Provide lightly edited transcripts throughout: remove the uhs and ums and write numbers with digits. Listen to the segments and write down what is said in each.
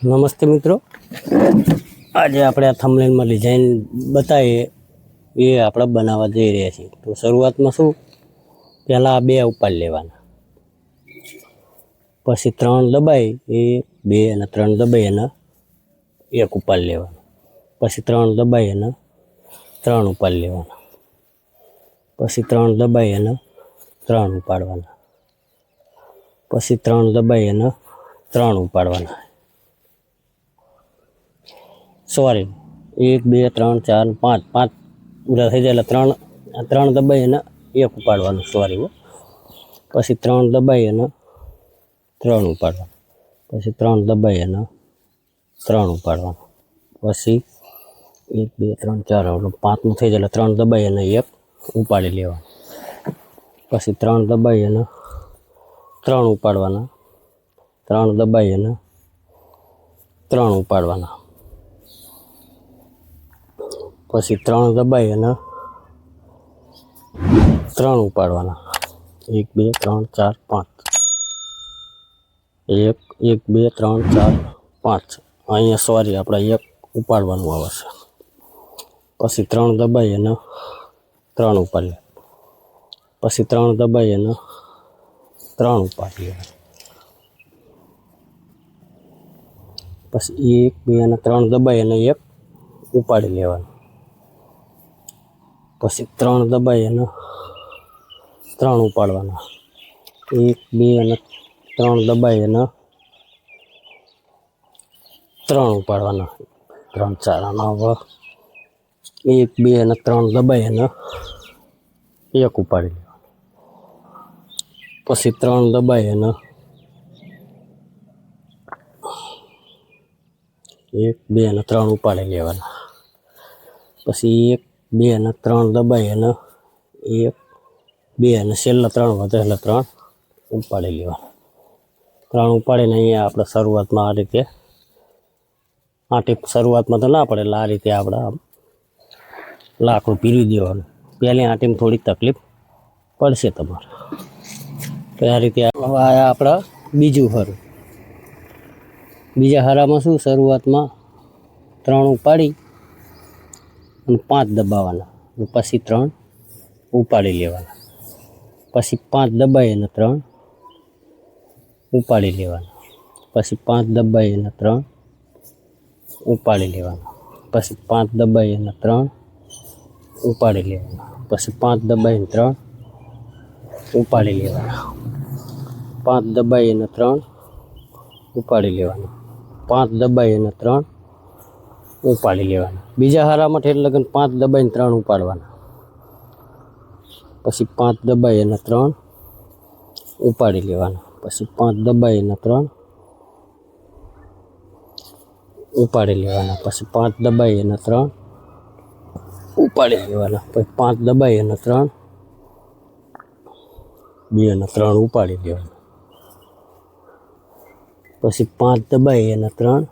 નમસ્તે મિત્રો, આજે આપણે આ થંબનેલમાં ડિઝાઇન બતાવીએ એ આપણે બનાવવા જઈ રહ્યા છીએ. તો શરૂઆતમાં શું, પહેલાં આ બે ઉપાડ લેવાના, પછી 3 દબાઈ એ 2 અને 3 દબાઈ અને 1 ઉપાડ લેવાનો, પછી 3 દબાઈ અને 3 ઉપાડ લેવાના, પછી 3 દબાઈ અને 3 ઉપાડવાના, પછી 3 દબાઈ અને 3 ઉપાડવાના. સોરી, 1 2 3 4 5 5 પૂરા થઈ જાય એટલે 3 દબાઈ અને 1 ઉપાડવાનું. સોરી, પછી 3 દબાઈ અને 3 ઉપાડવાનું, પછી 3 દબાઈ અને 3 ઉપાડવાનું, પછી 1 2 3 4 પાંચમું થઈ જાય એટલે 3 દબાઈ અને 1 ઉપાડી લેવાનું, પછી 3 દબાઈ અને 3 ઉપાડવાના, 3 દબાઈ અને 3 ઉપાડવાના, પછી 3 દબાઈ અને 3 ઉપાડવાના. 1 2 3 4 5 1 1 2 3 4 5 અહીંયા સોરી આપણે 1 ઉપાડવાનું આવશે. પછી 3 દબાઈ અને 3 ઉપાડીએ, પછી 3 દબાઈ અને 3 ઉપાડીએ, પછી 1 2 અને 3 દબાઈ અને 1 ઉપાડી લેવાનું, પછી 3 દબાઈ અને 3 ઉપાડવાના, 1 2 અને 3 દબાઈ અને 3 ઉપાડવાના, 3 4 આના 1 2 અને 3 દબાઈ અને 1 ઉપાડી લેવાનું, પછી 3 દબાઈ અને 1 2 અને 3 ઉપાડી લેવાના, પછી 1 2 અને 3 દબાઈ અને 1 2 અને છેલ્લા 3 વધે એટલે 3 ઉપાડી લેવાના. 3 ઉપાડીને અહીંયા આપણે શરૂઆતમાં આ રીતે શરૂઆતમાં તો ના પડે એટલે આ રીતે આપણે લાકડું પીરી દેવાનું. પહેલી આંટીમાં થોડી તકલીફ પડશે તમારે. તો આ રીતે આ આપણા બીજું હરું. બીજા હરામાં શું, શરૂઆતમાં 3 ઉપાડી અને 5 દબાવવાના, પછી 3 ઉપાડી લેવાના, પછી 5 દબાઈ અને 3 ઉપાડી લેવાના, પછી 5 દબાઈ અને 3 ઉપાડી લેવાના, પછી 5 દબાઈ અને 3 ઉપાડી લેવાના, પછી 5 દબાઈ અને 3 ઉપાડી લેવાના, 5 દબાઈ અને 3 ઉપાડી લેવાના, 5 દબાઈ અને 3 ઉપાડી લેવાના. બીજા હારામાં ઠેર લગન 5 દબાઈ અને 3 ઉપાડવાના, પછી 5 દબાઈ અને 3 ઉપાડી લેવાના, પછી 5 દબાઈ અને 3 ઉપાડી લેવાના, પછી 5 દબાઈ અને 3 ઉપાડી લેવાના, પછી 5 દબાઈ અને 3 2 અને 3 ઉપાડી લેવાના, પછી 5 દબાઈ અને 3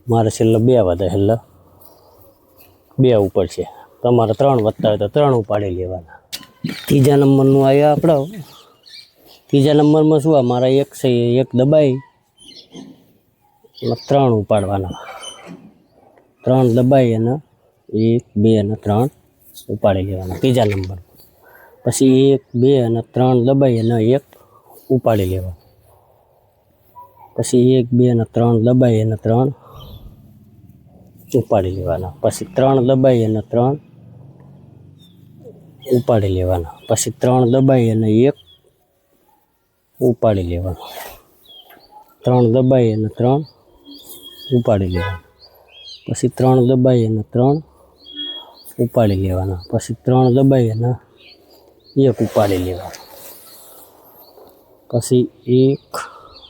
મારે છેલ્લે 2 વધે એટલે 2 ઉપર છે. તમારે 3 વધતા હોય તો 3 ઉપાડી લેવાના. ત્રીજા નંબરનું આવ્યા આપણે. ત્રીજા નંબરમાં શું, અમારા 1 છે, 1 દબાઈ 3 ઉપાડવાના, 3 દબાઈ અને 1 2 અને 3 ઉપાડી લેવાના ત્રીજા નંબર. પછી 1 2 અને 3 દબાઈ અને 1 ઉપાડી લેવાના, પછી 1 2 અને 3 દબાઈ અને 3 ઉપાડી લેવાના, પછી 3 દબાઈ અને 3 ઉપાડી લેવાના, પછી 3 દબાઈ અને 1 ઉપાડી લેવાના, 3 દબાઈ અને 3 ઉપાડી લેવાના, પછી 3 દબાઈ અને 3 ઉપાડી લેવાના, પછી 3 દબાઈ અને 1 ઉપાડી લેવાના, પછી 1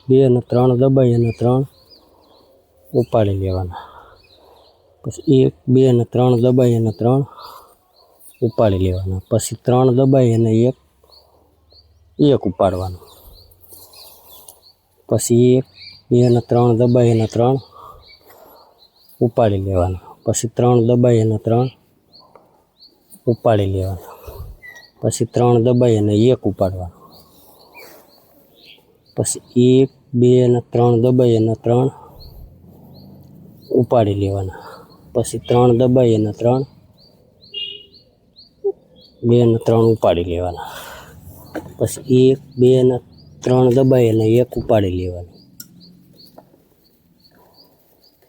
2 અને 3 દબાઈ અને 3 ઉપાડી લેવાના, પછી 1 2 અને 3 દબાઈ અને 3 ઉપાડી લેવાના, પછી 3 દબાઈ અને 1 ઉપાડવાનું, પછી 1 2 અને 3 દબાઈ અને 3 ઉપાડી લેવાના, પછી 3 દબાઈ અને 3 ઉપાડી લેવાના, પછી 3 દબાઈ અને 1 ઉપાડવાનું, પછી 1 2 અને 3 દબાઈ અને 3 ઉપાડી લેવાના. પછી 3 દબાઈ અને 3, 2 અને 3 ઉપાડી લેવાના. પછી 1, 2 અને 3 દબાઈ અને 1 ઉપાડી લેવાનું.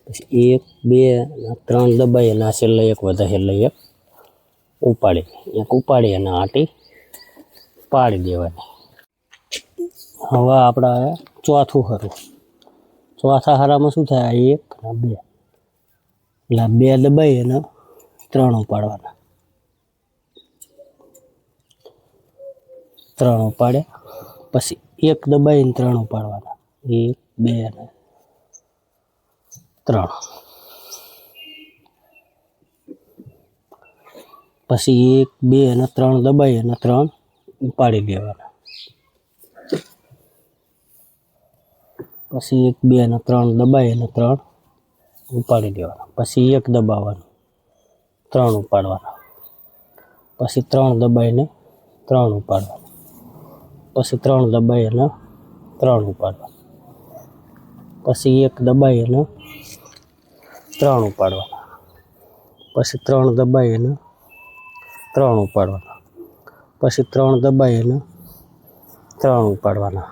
પછી 1, 2 અને 3 દબાઈ અને આ છેલ્લે 1 વધે છેલ્લે 1 ઉપાડી અને આંટી પાડી દેવાની. હવે આપણા ચોથું હારું. ચોથા હારામાં શું થાય? 1 અને 2 એટલે 2 દબાઈ અને 3 ઉપાડવાના. 3 ઉપાડ્યા. પછી 1 દબાઈ અને 3 ઉપાડવાના. 1, 2 અને 3. પછી 1, 2 અને 3 દબાઈ અને 3 ઉપાડી લેવાના. પછી 1, 2 અને 3 દબાઈ અને 3 ઉપાડી લેવાના. પછી 1 દબાવવાનું, 3 ઉપાડવાના. પછી 3 દબાઈને 3 ઉપાડવાના. પછી 3 દબાઈ અને 3 ઉપાડવાના. પછી 1 દબાઈ અને 3 ઉપાડવાના. પછી 3 દબાઈ અને 3 ઉપાડવાના. પછી 3 દબાઈ અને 3 ઉપાડવાના.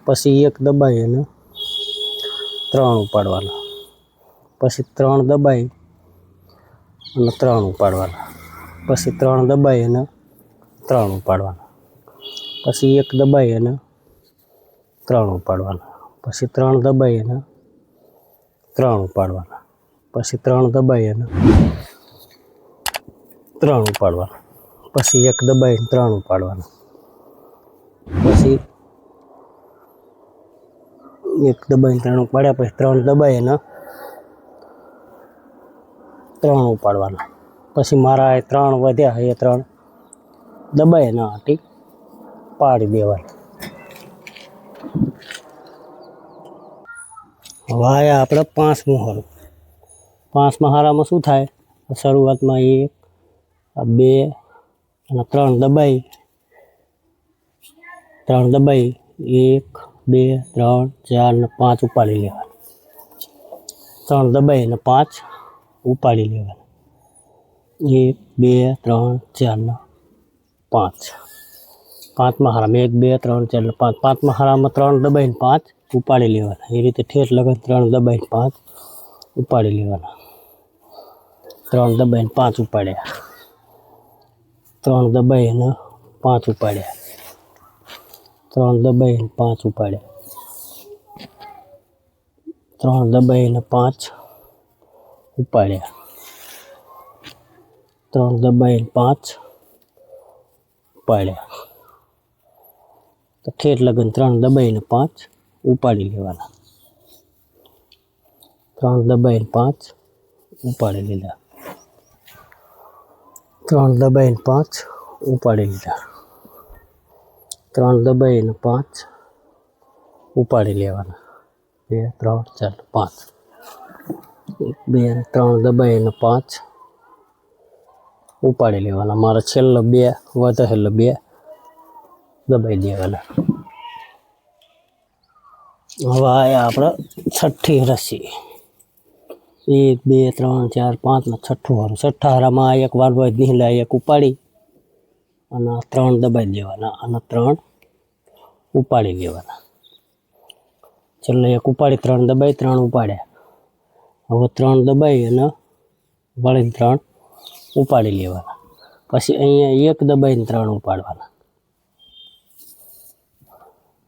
પછી 1 દબાઈ અને 3 ઉપાડવાના. પછી 3 દબાઈ અને 3 ઉપાડવાના. પછી 3 દબાઈ અને 3 ઉપાડવાના. પછી 1 દબાઈ અને 3 ઉપાડવાના. પછી 3 દબાઈ અને 3 ઉપાડવાના. પછી 3 દબાઈ અને 3 ઉપાડવાના. પછી 1 દબાઈ અને 3 ઉપાડવાના. પછી 1 દબાઈ 3 ઉપાડ્યા. પછી 3 દબાઈ અને 3 ઉપાડવાના. પછી મારા 3 વધ્યા, એ 3 દબાઈ અને આંટી પાડી દેવાની. હવે આયા આપણે 5મું હારું. 5મા હારામાં શું થાય? શરૂઆતમાં 1, 2 અને 3 દબાઈ 1, 2, 3, 4 અને 5 ઉપાડી લેવાના. 3 દબાઈ અને 5 ઉપાડી લેવાના. 1, 2, 3, 4 ને 5. 5મા હારામાં 1, 2, 3, 4 ને 5. 5મા હારામાં 3 દબાઈને 5 ઉપાડી લેવાના. એ રીતે ઠેઠ લગન 3 દબાઈને 5 ઉપાડી લેવાના. 3 દબાઈને 5 ઉપાડ્યા. 3 દબાઈ અને 5 ઉપાડ્યા. 3 દબાઈ અને 5 ઉપાડ્યા. 3 દબાઈ અને 5 ઉપાડ્યા. 3 દબાઈ અને 5 ઉપાડ્યા. તો ઠેઠ લગન 3 દબાઈને 5 ઉપાડી લેવાના. 3 દબાઈને 5 ઉપાડી લીધા. 3 દબાઈને 5 ઉપાડી લીધા. 3 દબાઈને 5 ઉપાડી લેવાના. 2, 3, 4, 5. 1, 2 અને 3 દબાઈને 5 ઉપાડી લેવાના. મારે છેલ્લો 2 વધે એટલે 2 દબાઈ દેવાના. હવે આયા આપણે છઠ્ઠી રસી. 1, 2, 3, 4, 5 ને છઠ્ઠું હારું. છઠ્ઠા હારામાં આ 1 વાળવા જ નહીં, 1 ઉપાડી અને 3 દબાઈ દેવાના અને 3 ઉપાડી લેવાના. છેલ્લે 1 ઉપાડી 3 દબાઈ 3 ઉપાડ્યા. હવે 3 દબાઈ અને વળીને 3 ઉપાડી લેવાના. પછી અહીંયા 1 દબાઈને 3 ઉપાડવાના.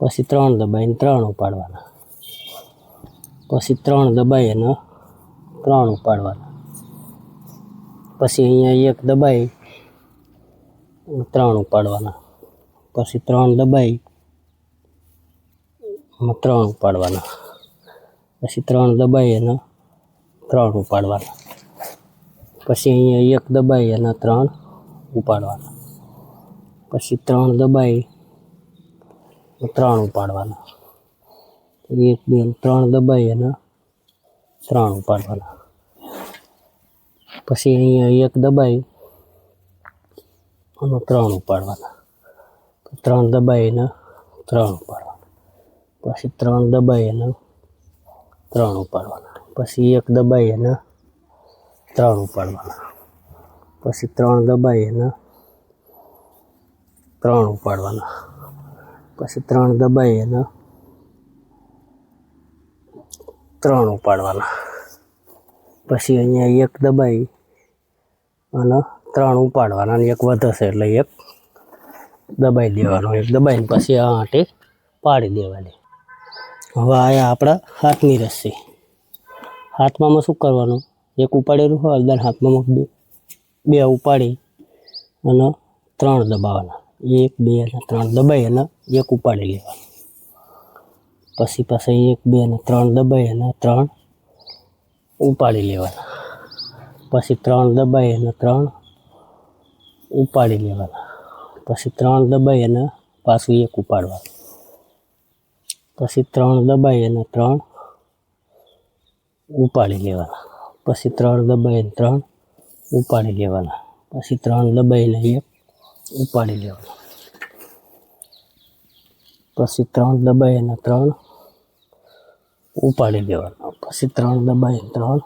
પછી 3 દબાઈને 3 ઉપાડવાના. પછી 3 દબાઈ અને 3 ઉપાડવાના. પછી અહીંયા 1 દબાઈ 3 ઉપાડવાના. પછી 3 દબાઈ 3 ઉપાડવાના. પછી 3 દબાઈ અને 3 ઉપાડવાના. પછી અહીંયા 1 દબાઈ અને 3 ઉપાડવાના. પછી 3 દબાઈ 3 ઉપાડવાના. 1, 2, 3 દબાઈ અને 3 ઉપાડવાના. પછી અહીંયા 1 દબાઈ અને 3 ઉપાડવાના. 3 દબાઈ અને 3 ઉપાડવાના. પછી 3 દબાઈ અને 3 ઉપાડવાના. પછી 1 દબાઈ અને 3 ઉપાડવાના, પછી 3 દબાઈ અને 3 ઉપાડવાના, પછી 3 દબાઈ અને 3 ઉપાડવાના, પછી અહીંયા 1 દબાઈ અને 3 ઉપાડવાના અને 1 વધશે એટલે 1 દબાઈ દેવાનો, 1 દબાઈને પછી આ આંટી પાડી દેવાની. હવે આયા આપણા હાથની રસ્સી. હાથમાં શું કરવાનું, 1 ઉપાડેલું હોય અંદર હાથમાં 2 ઉપાડી અને 3 દબાવવાના, 1 2 અને 3 દબાઈ અને 1 ઉપાડી લેવાનું. પછી 1 2 અને 3 દબાઈ અને 3 ઉપાડી લેવાના, પછી 3 દબાઈ અને 3 ઉપાડી લેવાના, પછી 3 દબાઈ અને પાછું 1 ઉપાડવાનું, પછી 3 દબાઈ અને 3 ઉપાડી લેવાના, પછી 3 દબાઈ અને 3 ઉપાડી લેવાના, પછી 3 દબાઈ અને 1 ઉપાડી લેવાના, પછી 3 દબાઈ અને 3 ઉપાડી લેવાના, પછી 3 દબાઈ અને 3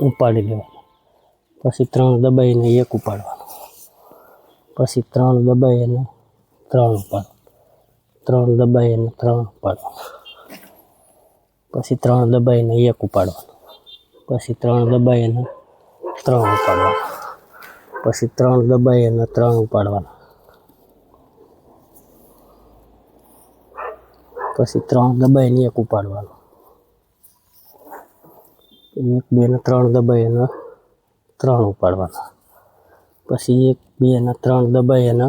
ઉપાડી લેવાના, પછી 3 દબાઈ અને 1 ઉપાડવાનું, પછી 3 દબાઈ અને 3 ઉપાડવાનું, 3 દબાઈ અને 3 ઉપાડવાનું, પછી 3 દબાઈ અને 1 ઉપાડવાનું, પછી 3 દબાઈ અને 3 ઉપાડવાનું, પછી 3 દબાઈ અને 3 ઉપાડવાના, પછી 3 દબાઈને 1 ઉપાડવાનું, 1 2 અને 3 દબાઈ અને 3 ઉપાડવાના, પછી 1 2 અને 3 દબાઈ અને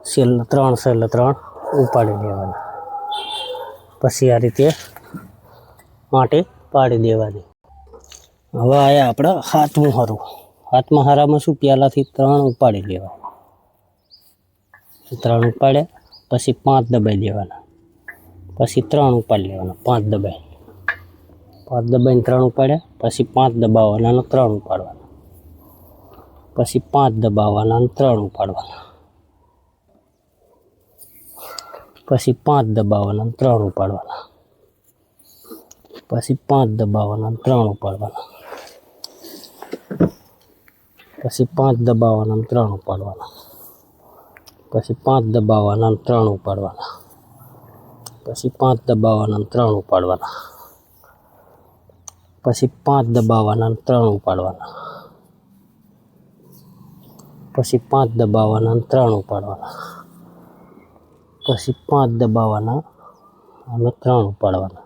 છેલ્લા 3 ઉપાડી લેવાના. પછી આ રીતે આંટી પાડી દેવાની. હવે આયા આપણા હાથમું હારું. હાથમાં હારામાં શું, પહેલાંથી 3 ઉપાડી લેવા, 3 ઉપાડ્યા પછી 5 દબાઈ દેવાના, પછી 3 ઉપાડી લેવાના, 5 દબાઈ, 5 દબાઈને 3 ઉપાડ્યા, પછી 5 દબાવવાના અને 3 ઉપાડવાના, પછી 5 દબાવવાના અને 3 ઉપાડવાના, પછી 5 દબાવવાના અને 3 ઉપાડવાના, પછી 5 દબાવવાના અને 3 ઉપાડવાના, પછી 5 દબાવવાના અને 3 ઉપાડવાના, પછી 5 દબાવવાના અને 3 ઉપાડવાના, પછી 5 દબાવવાના અને 3 ઉપાડવાના, પછી 5 દબાવવાના અને 3 ઉપાડવાના, પછી 5 દબાવવાના અને 3 ઉપાડવાના, પછી 5 દબાવવાના અને 3 ઉપાડવાના,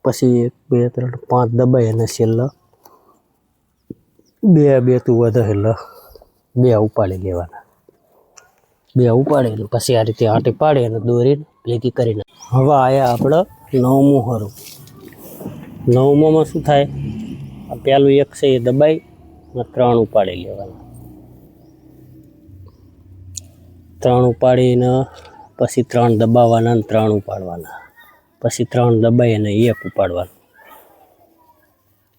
પછી 1 2 3 5 દબાઈ અને છેલ્લા 2 તું વધે એટલે 2 ઉપાડી લેવાના. 2 ઉપાડીને પછી આ રીતે આંટી પાડી અને દોરીને ભેગી કરીને. હવે આયા આપણે 9મું હારું. 9મામાં શું થાય, આ પહેલું 1 છે એ દબાઈ અને 3 ઉપાડી લેવાના, 3 ઉપાડીને પછી 3 દબાવવાના અને 3 ઉપાડવાના, પછી 3 દબાઈ અને 1 ઉપાડવાનું,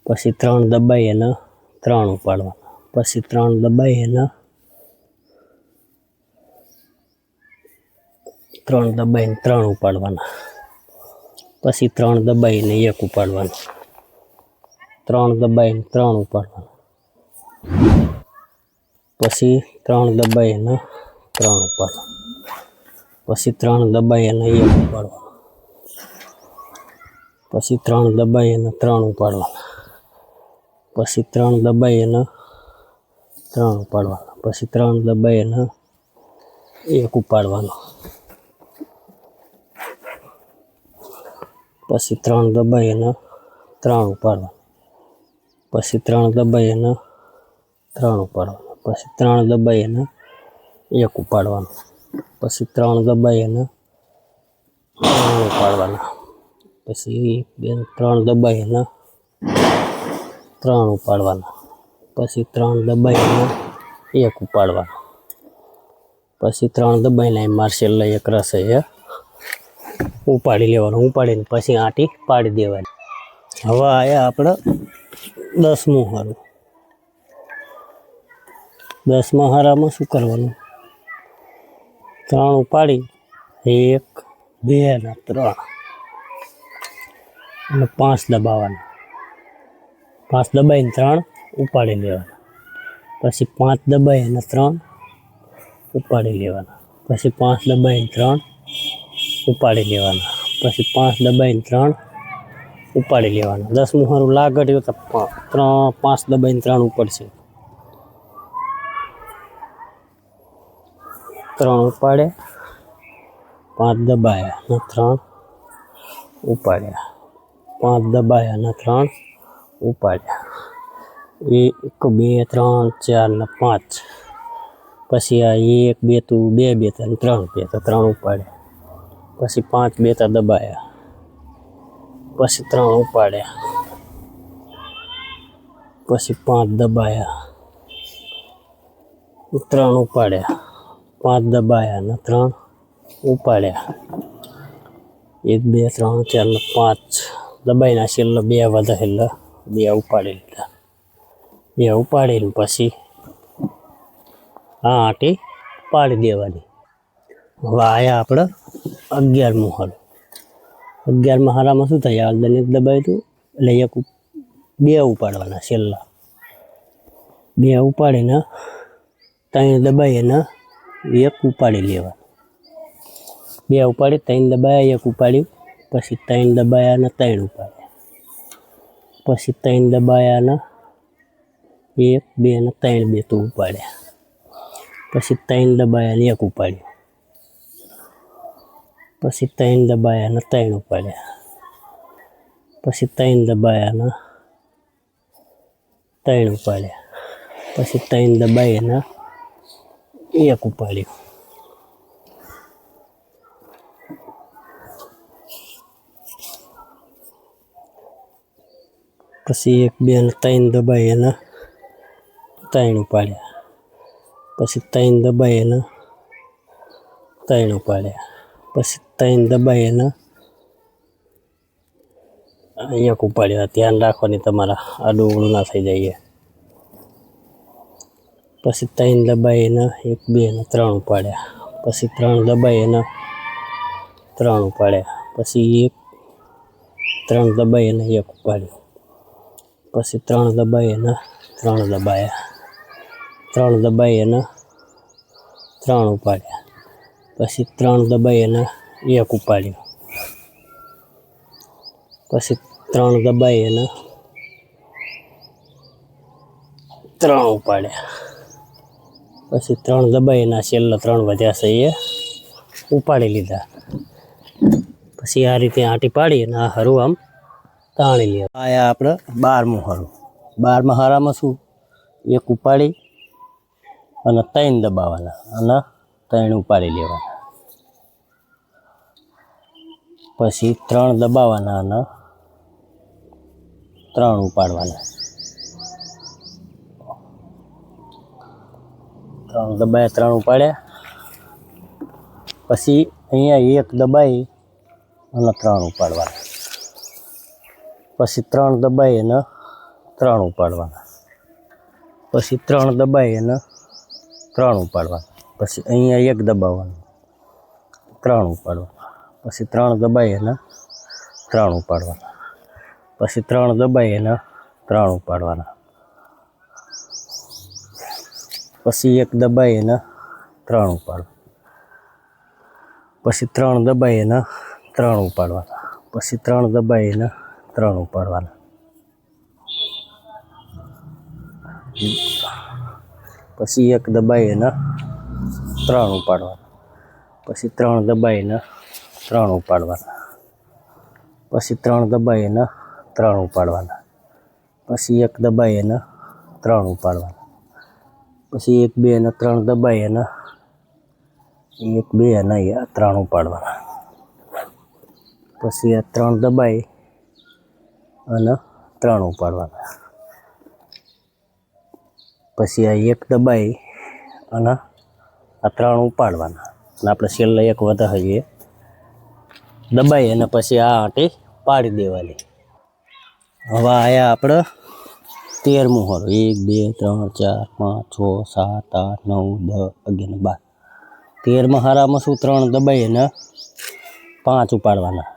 પછી 3 દબાઈ અને 3 ઉપાડવાના, પછી 3 દબાઈ અને 3 ઉપાડવાના, પછી 3 દબાઈને 1 ઉપાડવાનું, 3 દબાઈને 3 ઉપાડવાનું, પછી 3 દબાઈને 3 ઉપાડવાનું, પછી 3 દબાઈને 1 ઉપાડવાનું, પછી 3 દબાઈને 3 ઉપાડવાના, પછી 3 દબાઈને 3 ઉપાડવાના, પછી 3 દબાઈને 1 ઉપાડવાનું, પછી 3 દબાઈને 3 ઉપાડવાનું, પછી 3 દબાઈને 3 ઉપાડવાનું, પછી 3 દબાઈને 1 ઉપાડવાનું, પછી 3 દબાઈને 3 ઉપાડવાના, પછી 3 દબાઈને 3 ઉપાડવાના, પછી 3 દબાઈને 1 ઉપાડવાના, પછી 3 દબાઈને માર છેલ્લે 1 રસે એ ઉપાડી લેવાનું. ઉપાડીને પછી આંટી પાડી દેવાની. હવે આયા આપણે 10મું હારું. 10મા હારામાં શું કરવાનું, 3 ઉપાડી 1 2 ને 3 અને 5 દબાવવાના. 5 દબાઈને 3 ઉપાડી લેવાના. પછી 5 દબાઈ અને 3 ઉપાડી લેવાના. પછી 5 દબાઈને 3 ઉપાડી લેવાના. પછી 5 દબાઈને 3 ઉપાડી લેવાના. 10મું હારું લાગડ્યું તો 5 દબાઈને 3 ઉપડશે. 3 ઉપાડે, 5 દબાયા અને 3 ઉપાડ્યા. 5 દબાયા અને 3 ઉપાડ્યા. 1 2 3 4 ને 5. પછી આ 1 2 તો 2 2 3 3 તો 3 ઉપાડ્યા. પછી 5 2 દબાયા. પછી 3 ઉપાડ્યા. પછી 5 દબાયા, 3 ઉપાડ્યા. 5 દબાયા અને 3 ઉપાડ્યા. 1 2 3 4 ને 5 દબાઈના છેલ્લા 2 વધે એટલે 2 ઉપાડી લીધા. 2 ઉપાડીને પછી આ આંટી પાડી દેવાની. હવે આયા આપણે 11મું હારું. 11માં હારામાં શું થાય? હળદર એક દબાવ્યું હતું એટલે 2 ઉપાડવાના છેલ્લા. 2 ઉપાડીને 3 દબાઈને 1 ઉપાડી લેવાનું. 2 ઉપાડી 3 દબાયા, 1 ઉપાડ્યું. પછી 3 દબાયા ને 3 ઉપાડ્યા. પછી 3 દબાયા ને 1 2 ને 3 2 તો ઉપાડ્યા. પછી 3 દબાયા ને 1 ઉપાડ્યું. પછી 3 દબાયા ને 3 ઉપાડ્યા. પછી 3 દબાયા ને 3 ઉપાડ્યા. પછી 3 દબાયા ને 1 ઉપાડ્યું. પછી 1 2 ને 3 દબાઈ અને 3 ઉપાડ્યા. પછી 3 દબાઈ અને 3 ઉપાડ્યા. પછી 3 દબાઈ અને 1 ઉપાડ્યા. ધ્યાન રાખવાની તમારા આડું ના થઈ જાય. પછી 3 દબાઈ અને 1 2 અને 3 ઉપાડ્યા. પછી 3 દબાઈ અને 3 ઉપાડ્યા. પછી 3 દબાઈ અને 1 ઉપાડ્યું. પછી 3 દબાઈ અને 3 દબાયા. 3 દબાઈ અને 3 ઉપાડ્યા. પછી 3 દબાઈ અને 1 ઉપાડ્યું. પછી 3 દબાઈ અને 3 ઉપાડ્યા. પછી 3 દબાઈ અને છેલ્લા 3 વધ્યા છે એ ઉપાડી લીધા. પછી આ રીતે આંટી પાડી અને આ હરું આમ તાણી લે. આયા આપણે 12મું હારું. 12મા હારામાં શું? 1 ઉપાડી અને 3 દબાવવાના અને 3 ઉપાડી લેવાના. પછી 3 દબાવવાના અને 3 ઉપાડવાના. 3 દબાયા, 3 ઉપાડ્યા. પછી અહીંયા 1 દબાઈ અને 3 ઉપાડવાના. પછી 3 દબાઈ અને 3 ઉપાડવાના. પછી 3 દબાઈ અને 3 ઉપાડવાના. પછી અહીંયા 1 દબાવવાનું, 3 ઉપાડવાના. પછી 3 દબાઈ અને 3 ઉપાડવાના. પછી 3 દબાઈ અને 3 ઉપાડવાના. પછી 1 દબાઈ અને 3 ઉપાડવાના. પછી 3 દબાઈ અને 3 ઉપાડવાના. પછી 3 દબાઈ અને 3 ઉપાડવાના. પછી 1 દબાઈ અને 3 ઉપાડવાના. પછી 3 દબાઈ અને 3 ઉપાડવાના. પછી 3 દબાઈ અને 3 ઉપાડવાના. પછી 1 દબાઈ અને 3 ઉપાડવાના. પછી 1 2 અને 3 દબાઈ અને 1 2 અને 3 ઉપાડવાના. પછી આ 3 દબાઈ અને 3 ઉપાડવાના. પછી આ 1 દબાઈ અને આ 3 ઉપાડવાના. અને આપણે છેલ્લે 1 વધારીએ દબાઈ અને પછી આ આંટી પાડી દેવાની. હવે આયા આપણે 13મું હારું. 1 2 3 4 5 6 7 8 9 10 11 12. 13મા હારામાં શું? 3 દબાઈ અને 5 ઉપાડવાના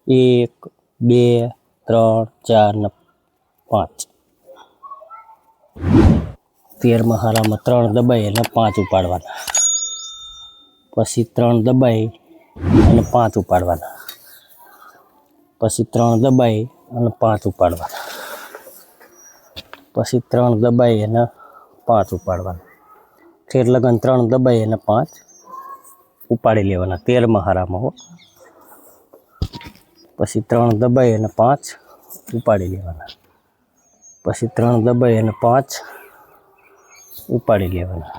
1 2 3 4 ને 5 13 હારામાં 3 દબાઈ અને 5 ઉપાડવાના પછી 3 દબાઈ અને 5 ઉપાડવાના પછી 3 દબાઈ અને 5 ઉપાડવાના પછી 3 દબાઈ અને 5 ઉપાડવાના ઠેર લગન 3 દબાઈ અને 5 ઉપાડી લેવાના 13 હારામાં હો પછી 3 દબાઈ અને 5 ઉપાડી લેવાના પછી 3 દબાઈ અને 5 ઉપાડી લેવાના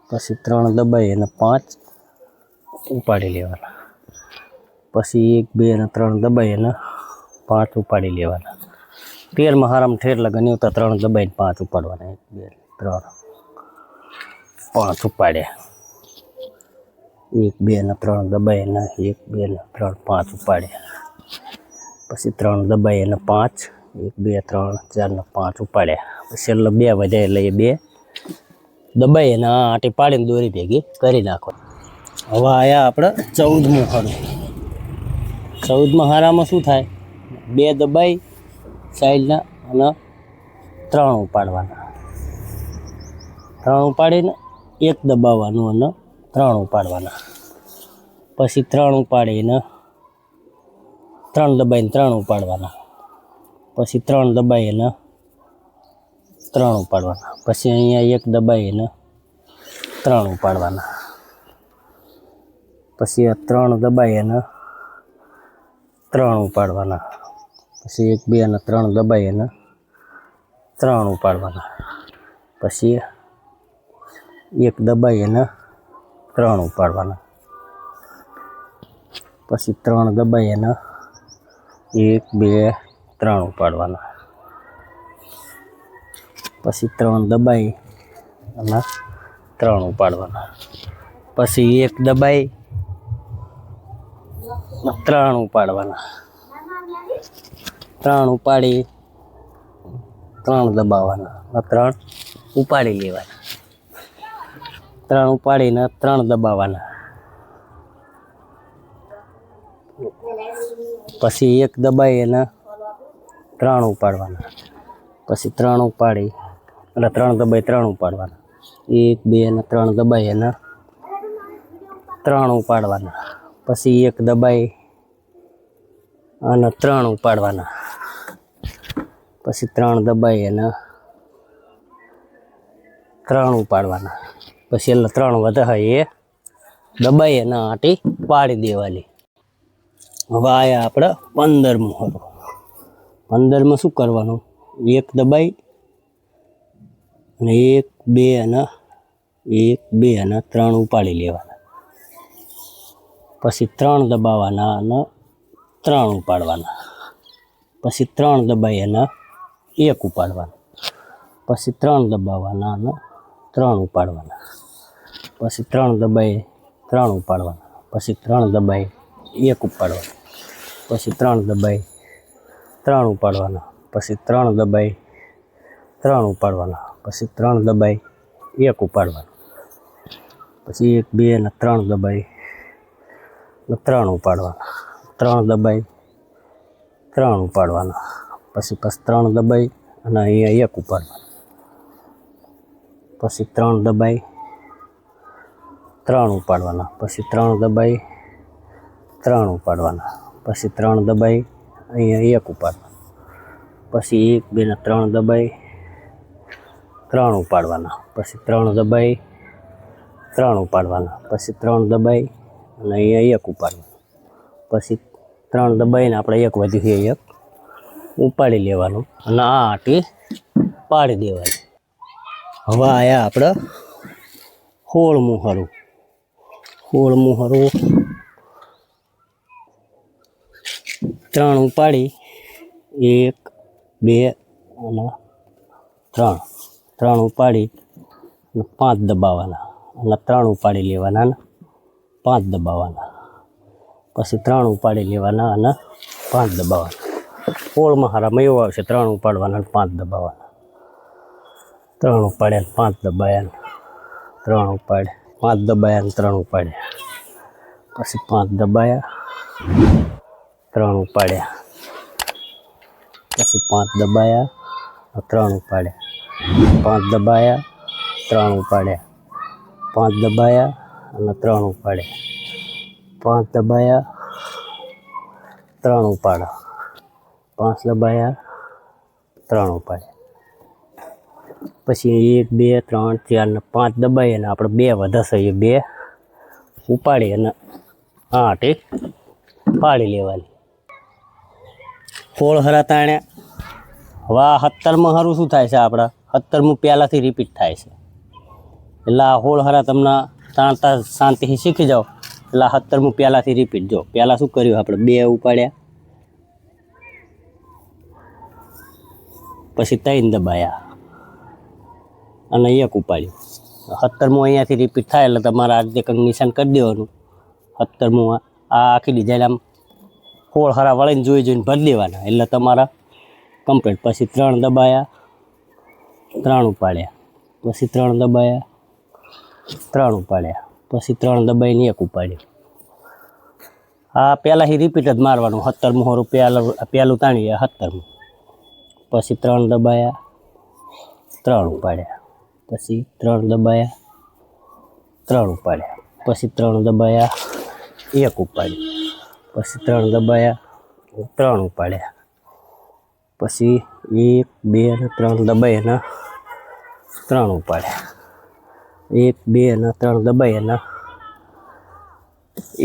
પછી 3 દબાઈ અને 5 ઉપાડી લેવાના પછી 1 2 અને 3 દબાઈ અને 5 ઉપાડી લેવાના 13 હારામાં ઠેર લગન ઉતા 3 દબાઈને 5 ઉપાડવાના 1 2 3 5 ઉપાડ્યા 1 2 અને 3 દબાઈ અને 1 2 અને 3 5 ઉપાડ્યા પછી 3 દબાઈ અને 5 1 2 3 4 ને 5 ઉપાડ્યા પછી છેલ્લે 2 વધ્યા એટલે એ 2 દબાઈ અને આટી પાડીને દોરી ભેગી કરી નાખો હવે આયા આપણે 14મું હારું 14મા હારામાં શું થાય 2 દબાઈ સાઈડના અને 3 ઉપાડવાના 3 ઉપાડીને 1 દબાવવાનું અને 3 ઉપાડવાના પછી 3 ઉપાડીને 3 દબાઈને 3 ઉપાડવાના પછી 3 દબાઈને 3 ઉપાડવાના પછી અહીંયા 1 દબાઈને 3 ઉપાડવાના પછી 3 દબાઈને 3 ઉપાડવાના પછી 1 2 અને 3 દબાઈને 3 ઉપાડવાના પછી 1 દબાઈને 3 ઉપાડવાના પછી 3 દબાઈને 1 2 3 ઉપાડવાના પછી 3 દબાઈ અને 3 ઉપાડવાના પછી 1 દબાઈ 3 ઉપાડવાના 3 ઉપાડી 3 દબાવવાના 3 ઉપાડી લેવાના 3 ઉપાડીને 3 દબાવવાના પછી 1 દબાઈ અને 3 ઉપાડવાના પછી 3 ઉપાડી અને 3 દબાઈ 3 ઉપાડવાના 1 2 અને 3 દબાઈ અને 3 ઉપાડવાના પછી 1 દબાઈ અને 3 ઉપાડવાના પછી 3 દબાઈ અને 3 ઉપાડવાના પછી એટલે 3 વધે એ દબાઈ અને આટી પાડી દેવાની હવે આયા આપણે 15મું હારું 15માં શું કરવાનું 1 દબાઈ અને 1 2 અને 1 2 અને 3 ઉપાડી લેવાના પછી 3 દબાવવાના અને 3 ઉપાડવાના પછી 3 દબાઈ અને 1 ઉપાડવાના પછી 3 દબાવવાના અને 3 ઉપાડવાના પછી 3 દબાઈ 3 ઉપાડવાના પછી 3 દબાઈ 1 ઉપાડવાના પછી 3 દબાઈ 3 ઉપાડવાના પછી 3 દબાઈ 3 ઉપાડવાના પછી 3 દબાઈ 1 ઉપાડવાના પછી 1 2 અને 3 દબાઈ 3 ઉપાડવાના 3 દબાઈ 3 ઉપાડવાના પછી 3 દબાઈ અને અહીંયા 1 ઉપાડવાના પછી 3 દબાઈ 3 ઉપાડવાના પછી 3 દબાઈ 3 ઉપાડવાના પછી 3 દબાઈ અહીંયા 1 ઉપાડવાના પછી 1 2 ને 3 દબાઈ 3 ઉપાડવાના પછી 3 દબાઈ 3 ઉપાડવાના પછી 3 દબાઈ અને અહીંયા 1 ઉપાડવાના પછી 3 દબાઈને આપણે 1 વધ્યું 1 ઉપાડી લેવાનું અને આ આટી પાડી દેવાની હવે આયા આપણે 16મું હારું 16મું હારું 3 ઉપાડી 1 2 અને 3 ઉપાડી અને 5 દબાવવાના અને 3 ઉપાડી લેવાના અને 5 દબાવવાના પછી 3 ઉપાડી લેવાના અને 5 દબાવવાના 16માં હારામાં એવું આવશે 3 ઉપાડવાના અને 5 દબાવવાના 3 ઉપાડ્યા 5 દબાયા 3 ઉપાડ્યા 5 દબાયા 3 ઉપાડ્યા પછી 5 દબાયા 3 ઉપાડ્યા, પછી 5 દબાયા, 3 ઉપાડ્યા, 5 દબાયા, 3 ઉપાડ્યા, 5 દબાયા અને 3 ઉપાડ્યા, 5 દબાયા, 3 ઉપાડો, 5 દબાયા, 3 ઉપાડ્યા. પછી 1 2 3 4 ને 5 દબાઈએ અને આપણે 2 વધશે એ 2 ઉપાડી અને 8 પાડી લેવાની. 16 હરા તાણ્યા. હવે આ 17માં હારું શું થાય છે? આપણા 17મું પહેલાંથી રિપીટ થાય છે. એટલે આ 16 હરા તમને તાણતા શાંતિથી શીખી જાઓ. એટલે 17મું પહેલાંથી રિપીટ. જો પહેલાં શું કર્યું આપણે? 2 ઉપાડ્યા, પછી 3 દબાયા અને 1 ઉપાડ્યું. 17મું અહીંયાથી રિપીટ થાય એટલે તમારે આ રીતે કંઈક નિશાન કરી દેવાનું. 17મું આ આખી ડિઝાઇન આમ 16 હરા વળીને જોઈને ભરી દેવાના એટલે તમારા કમ્પ્લીટ. પછી 3 દબાયા, 3 ઉપાડ્યા, પછી 3 દબાયા, 3 ઉપાડ્યા, પછી 3 દબાઈને 1 ઉપાડ્યું. આ પહેલાંથી રિપીટ જ મારવાનું. 17મું હારું પહેલું તાણીએ 17મું, પછી 3 દબાયા, 3 ઉપાડ્યા, પછી 3 દબાયા, 3 ઉપાડ્યા, પછી 3 દબાયા, 1 ઉપાડ્યું, પછી 3 દબાયા, 3 ઉપાડ્યા, પછી 1 2 અને 3 દબાઈ અને 3 ઉપાડ્યા, 1 2 અને 3 દબાઈ અને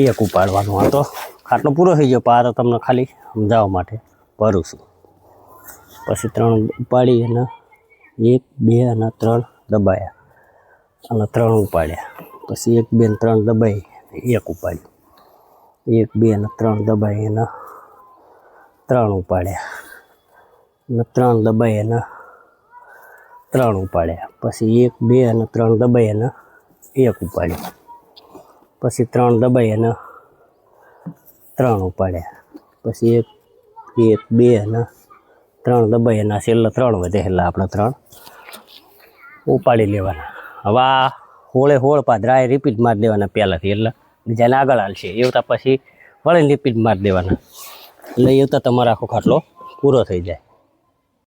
1 ઉપાડવાનું. આ તો ખાટલો પૂરો થઈ ગયો. પાર તમને ખાલી સમજાવવા માટે ભરું છું. પછી 3 ઉપાડી અને 1 2 અને 3 દબાયા અને 3 ઉપાડ્યા. પછી 1 2 અને 3 દબાઈ 1 ઉપાડ્યું, 1 2 અને 3 દબાઈ અને 3 ઉપાડ્યા અને 3 દબાઈ અને 3 ઉપાડ્યા. પછી 1 2 અને 3 દબાઈ અને 1 ઉપાડ્યું, પછી 3 દબાઈ અને 3 ઉપાડ્યા, પછી 1 2 અને 3 દબાઈ અને છેલ્લા 3 વધે એટલે આપણે 3 ઉપાડી લેવાના. હવે આ 16 પાદરા રિપીટ મારી દેવાના પહેલાંથી એટલે બીજાને આગળ હાલશે. એવતા પછી વળીને રિપીટ મારી દેવાના એટલે એવતા તમારો આખો ખાટલો પૂરો થઈ જાય.